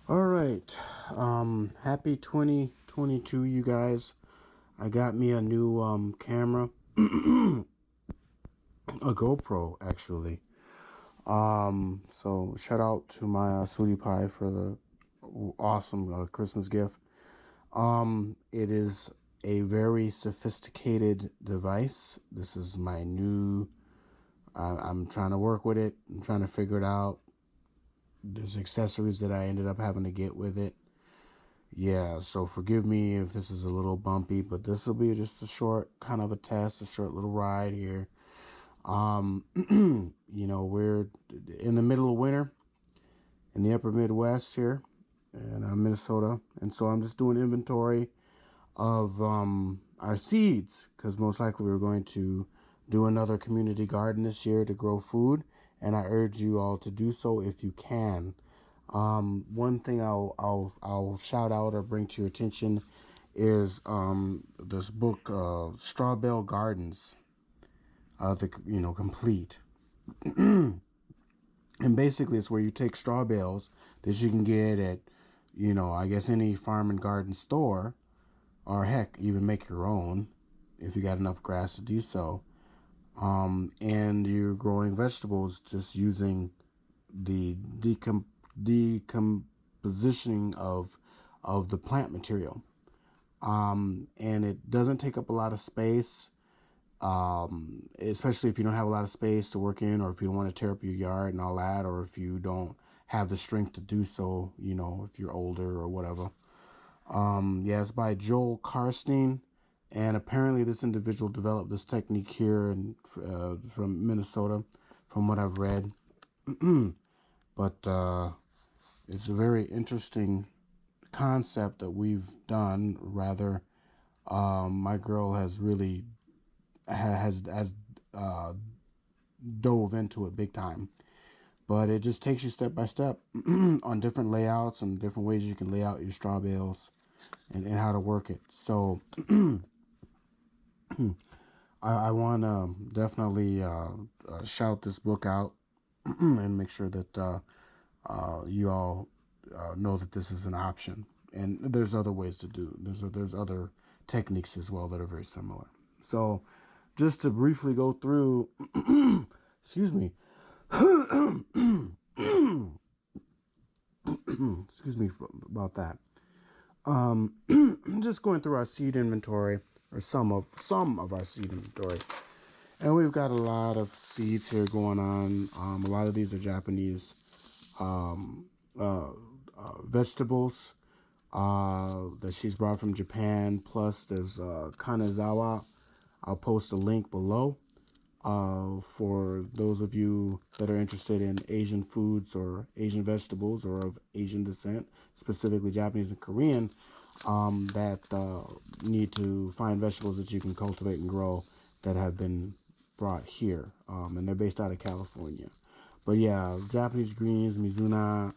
All right. Happy 2022, you guys. I got me a new camera, a GoPro actually. So shout out to my sweetie pie for the awesome Christmas gift. It is a very sophisticated device. This is my new. I'm trying to work with it. I'm trying to figure it out. There's accessories that I ended up having to get with it. Yeah, so forgive me if this is a little bumpy, but this will be just a short kind of a test, a short little ride here. We're in the middle of winter in the upper Midwest here in Minnesota, and so I'm just doing inventory of our seeds because most likely we're going to do another community garden this year to grow food, and I urge you all to do so if you can. One thing I'll shout out or bring to your attention is this book, Straw Bale Gardens, complete. And basically, it's where you take straw bales that you can get at, I guess any farm and garden store, or heck, even make your own if you got enough grass to do so. And you're growing vegetables just using the decompositioning of the plant material. And it doesn't take up a lot of space, especially if you don't have a lot of space to work in, or if you don't want to tear up your yard and all that, or if you don't have the strength to do so, if you're older or whatever. Yeah, it's by Joel Karstein, and apparently this individual developed this technique here from Minnesota, from what I've read. But it's a very interesting concept that we've done. Rather, my girl has really has dove into it big time. But it just takes you step by step on different layouts and different ways you can lay out your straw bales and how to work it. So I want to definitely shout this book out and make sure that you all know that this is an option. And there's other ways to do. There's other techniques as well that are very similar. So just to briefly go through, excuse me, excuse me about that. Just going through our seed inventory, or some of our seed inventory, and we've got a lot of seeds here going on. A lot of these are Japanese vegetables that she's brought from Japan. Plus, there's Kanazawa. I'll post a link below for those of you that are interested in Asian foods or Asian vegetables or of Asian descent, specifically Japanese and Korean, that need to find vegetables that you can cultivate and grow that have been brought here. And they're based out of California. But yeah, Japanese greens, Mizuna,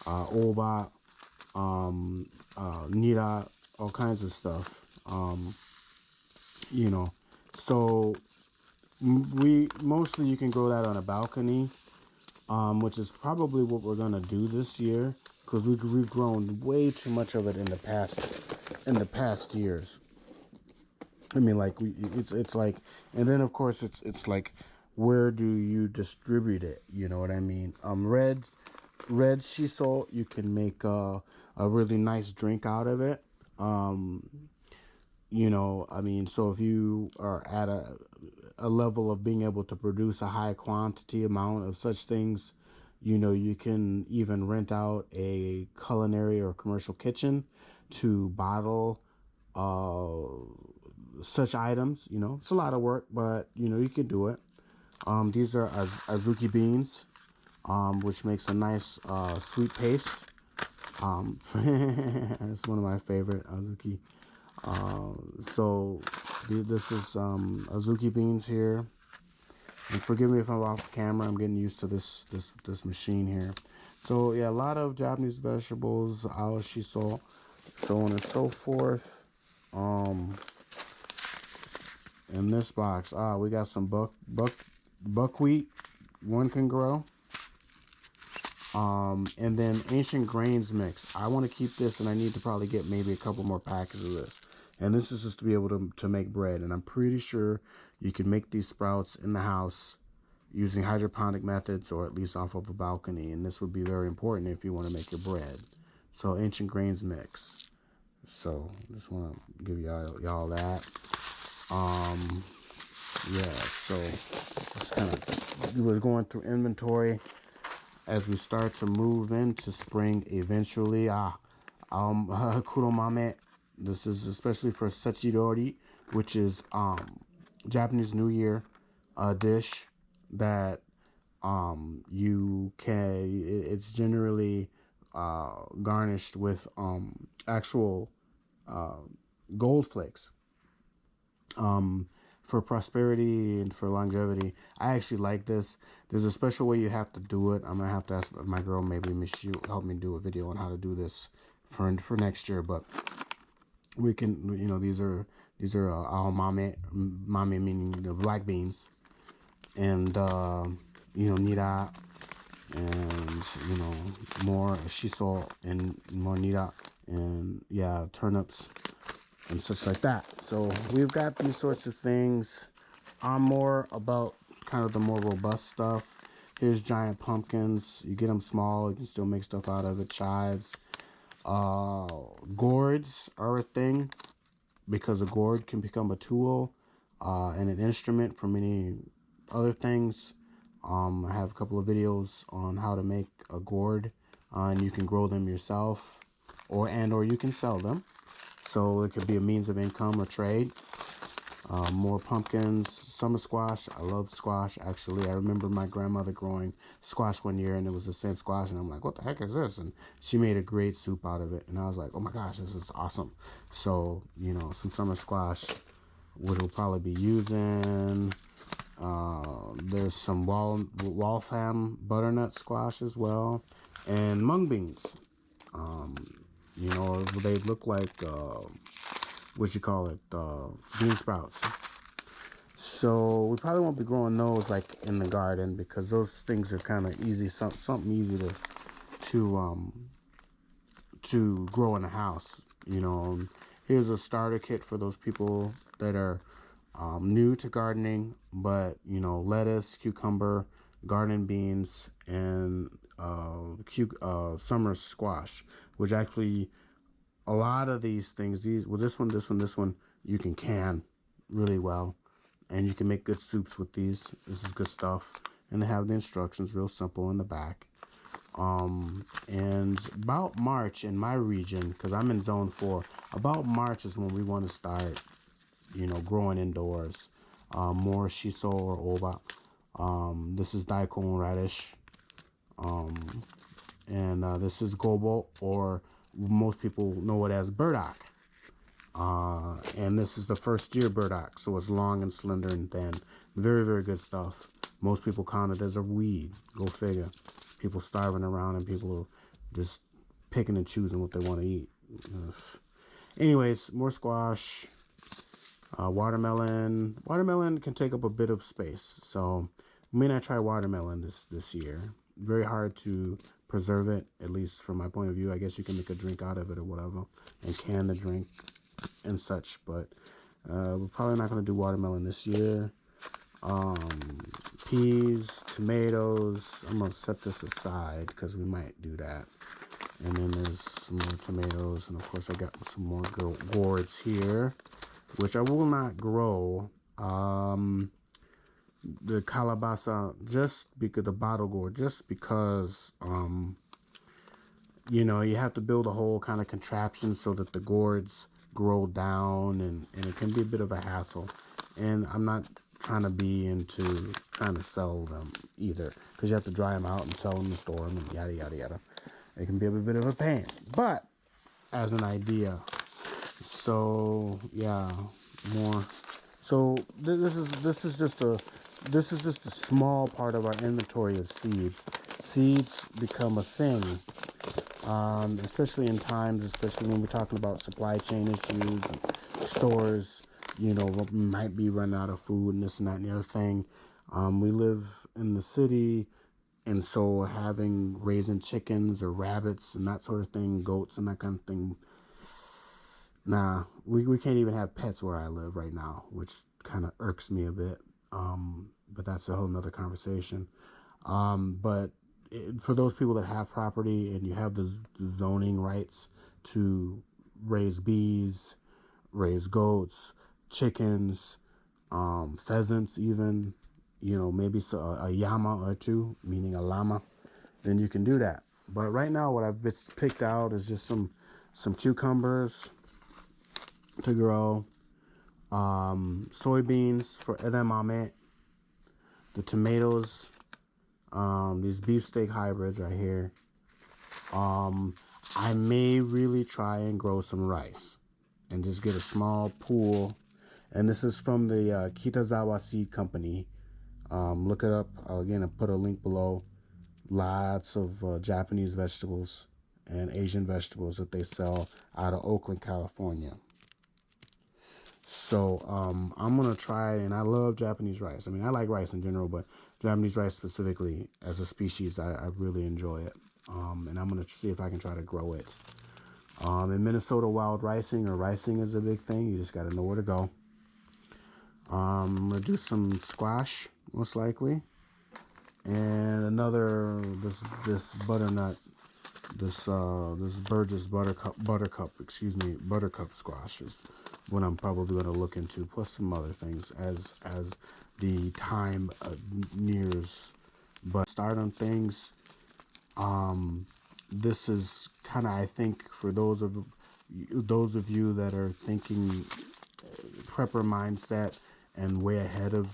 Oba, Nira, all kinds of stuff. So we mostly you can grow that on a balcony, which is probably what we're gonna do this year because we've grown way too much of it in the past years. I mean, like it's like, and then of course it's like, where do you distribute it? You know what I mean? Red shiso, you can make a really nice drink out of it. So if you are at a level of being able to produce a high quantity amount of such things, you can even rent out a culinary or commercial kitchen to bottle such items. It's a lot of work, but you can do it. These are Azuki Beans, which makes a nice sweet paste. It's one of my favorite Azuki. This is Azuki Beans here. And forgive me if I'm off camera. I'm getting used to this machine here. So yeah, a lot of Japanese vegetables, alll, shiso, so on and so forth. In this box, we got some buckwheat. One can grow. And then Ancient Grains Mix. I want to keep this, and I need to probably get maybe a couple more packets of this. And this is just to be able to make bread. And I'm pretty sure you can make these sprouts in the house using hydroponic methods, or at least off of a balcony. And this would be very important if you want to make your bread. So Ancient Grains Mix. So just want to give y'all that. Yeah, so just kind of was going through inventory as we start to move into spring eventually. Kuromame. This is especially for Sechidori, which is Japanese New Year dish that you can. It's generally garnished with actual gold flakes. For prosperity and for longevity. I actually like this. There's a special way you have to do it. I'm gonna have to ask my girl, maybe she'll help me do a video on how to do this for next year. But we can, these are mame meaning the black beans, and nira, and more shiso and more nira, and yeah, turnips and such like that. So we've got these sorts of things. I'm more about kind of the more robust stuff. Here's giant pumpkins. You get them small, you can still make stuff out of it. Chives. Gourds are a thing, because a gourd can become a tool and an instrument for many other things. I have a couple of videos on how to make a gourd, and you can grow them yourself, or you can sell them. So it could be a means of income or trade. More pumpkins, summer squash. I love squash, actually. I remember my grandmother growing squash one year, and it was the same squash, and I'm like, what the heck is this? And she made a great soup out of it, and I was like, oh my gosh, this is awesome. So, some summer squash, which we'll probably be using. There's some Waltham butternut squash as well, and mung beans. They look like bean sprouts. So we probably won't be growing those like in the garden, because those things are kind of easy, something easy to grow in the house. Here's a starter kit for those people that are new to gardening, but lettuce, cucumber, garden beans, and summer squash, which actually a lot of these things, this one, you can really well, and you can make good soups with these. This is good stuff, and they have the instructions real simple in the back. And about March in my region, because I'm in zone 4, about March is when we want to start growing indoors. More shiso or oba. This is daikon radish, and this is gobo, or most people know it as burdock. And this is the first year burdock, so it's long and slender and thin. Very, very good stuff. Most people count it as a weed. Go figure. People starving around, and people are just picking and choosing what they want to eat. Anyways, more squash. Watermelon. Watermelon can take up a bit of space, so may not try watermelon this year. Very hard to preserve it, at least from my point of view. I guess you can make a drink out of it or whatever, and can the drink and such, but we're probably not going to do watermelon this year. Peas, tomatoes. I'm going to set this aside because we might do that. And then there's some more tomatoes, and of course I got some more gourds here, which I will not grow. The calabasa, just because the bottle gourd, just because you have to build a whole kind of contraption so that the gourds grow down, and it can be a bit of a hassle. And I'm not trying to be into trying to sell them either, because you have to dry them out and sell them and store them and yada yada yada. It can be a bit of a pain, but as an idea. So yeah, more. So this is just a small part of our inventory of seeds. Seeds become a thing, especially in times, especially when we're talking about supply chain issues and stores. Might be running out of food and this and that and the other thing. We live in the city. And so raising chickens or rabbits and that sort of thing, goats and that kind of thing, nah, we can't even have pets where I live right now, which kind of irks me a bit. But that's a whole nother conversation. But for those people that have property and you have the zoning rights to raise bees, raise goats, chickens, pheasants, even, maybe a llama or two, meaning a llama, then you can do that. But right now, what I've picked out is just some cucumbers to grow, soybeans for edamame, the tomatoes, these beefsteak hybrids right here. I may really try and grow some rice and just get a small pool. And this is from the Kitazawa Seed Company. Look it up. Again, I'll put a link below. Lots of Japanese vegetables and Asian vegetables that they sell out of Oakland, California. So I'm going to try, and I love Japanese rice. I mean, I like rice in general, but Japanese rice specifically as a species, I really enjoy it. And I'm going to see if I can try to grow it. In Minnesota, wild ricing is a big thing. You just got to know where to go. I'm going to do some squash, most likely. And another, this butternut, this Burgess buttercup squash is what I'm probably going to look into, plus some other things as the time nears. But start on things. This is kind of, I think, for those of you that are thinking prepper mindset and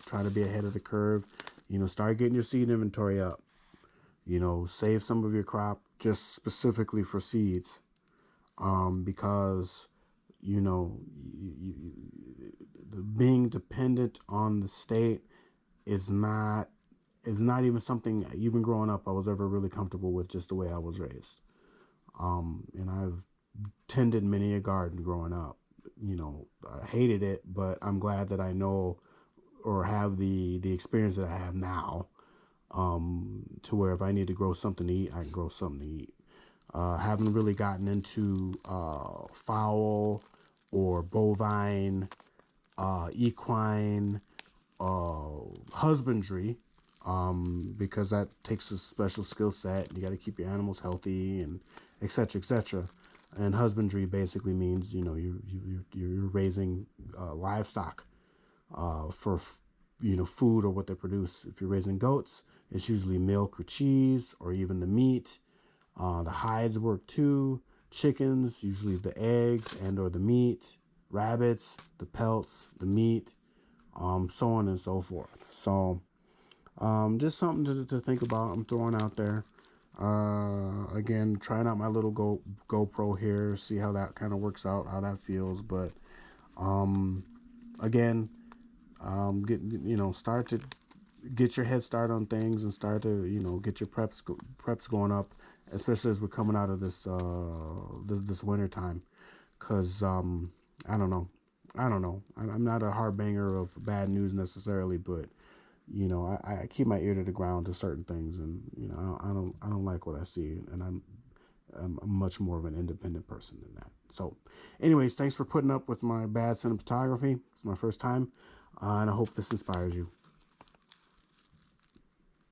trying to be ahead of the curve, start getting your seed inventory up. Save some of your crop just specifically for seeds, because being dependent on the state is not even something, even growing up, I was ever really comfortable with, just the way I was raised. And I've tended many a garden growing up. I hated it, but I'm glad that I know or have the experience that I have now, to where if I need to grow something to eat, I can grow something to eat. Haven't really gotten into fowl or bovine, equine husbandry, because that takes a special skill set. You got to keep your animals healthy and et cetera, et cetera. And husbandry basically means you're raising livestock for food or what they produce. If you're raising goats, it's usually milk or cheese or even the meat. The hides work too. Chickens, usually the eggs and or the meat. Rabbits, the pelts, the meat, so on and so forth. So just something to think about. I'm throwing out there. Again, trying out my little GoPro here, see how that kind of works out, how that feels. But again, start to get your head start on things and start to get your preps going up, especially as we're coming out of this this winter time. Because I don't know. I'm not a harbinger of bad news necessarily, but I keep my ear to the ground to certain things, and I don't like what I see, and I'm much more of an independent person than that. So, anyways, thanks for putting up with my bad cinematography. It's my first time, and I hope this inspires you.